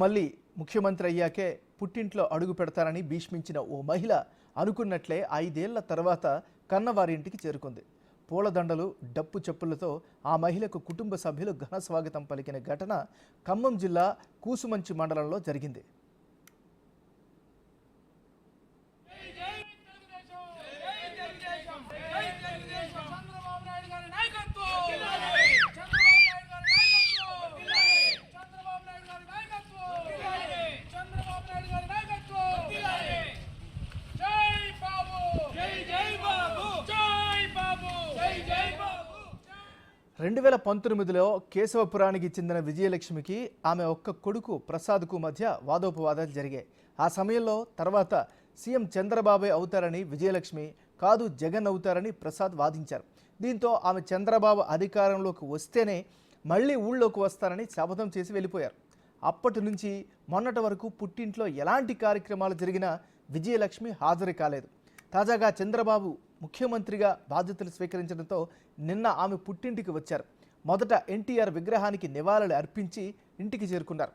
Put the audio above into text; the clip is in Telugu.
మళ్ళీ ముఖ్యమంత్రి అయ్యాకే పుట్టింట్లో అడుగు పెడతారని భీష్మించిన ఓ మహిళ అనుకున్నట్లే 5 ఏళ్ల తర్వాత కన్నవారింటికి చేరుకుంది. పూలదండలు, డప్పు చెప్పులతో ఆ మహిళకు కుటుంబ సభ్యులు ఘన స్వాగతం పలికిన ఘటన ఖమ్మం జిల్లా కూసుమంచి మండలంలో జరిగింది. రెండు 2019లో కేశవపురానికి చెందిన విజయలక్ష్మికి ఆమె ఒక్క కొడుకు ప్రసాద్కు మధ్య వాదోపవాదాలు జరిగాయి. ఆ సమయంలో తర్వాత సీఎం చంద్రబాబే అవుతారని విజయలక్ష్మి, కాదు జగన్ అవుతారని ప్రసాద్ వాదించారు. దీంతో ఆమె చంద్రబాబు అధికారంలోకి వస్తేనే మళ్ళీ ఊళ్ళోకి వస్తారని శపథం చేసి వెళ్ళిపోయారు. అప్పటి నుంచి మొన్నటి వరకు పుట్టింట్లో ఎలాంటి కార్యక్రమాలు జరిగినా విజయలక్ష్మి హాజరు కాలేదు. తాజాగా చంద్రబాబు ముఖ్యమంత్రిగా బాధ్యతలు స్వీకరించడంతో నిన్న ఆమె పుట్టింటికి వచ్చారు. మొదట ఎన్టీఆర్ విగ్రహానికి నివాళులు అర్పించి ఇంటికి చేరుకున్నారు.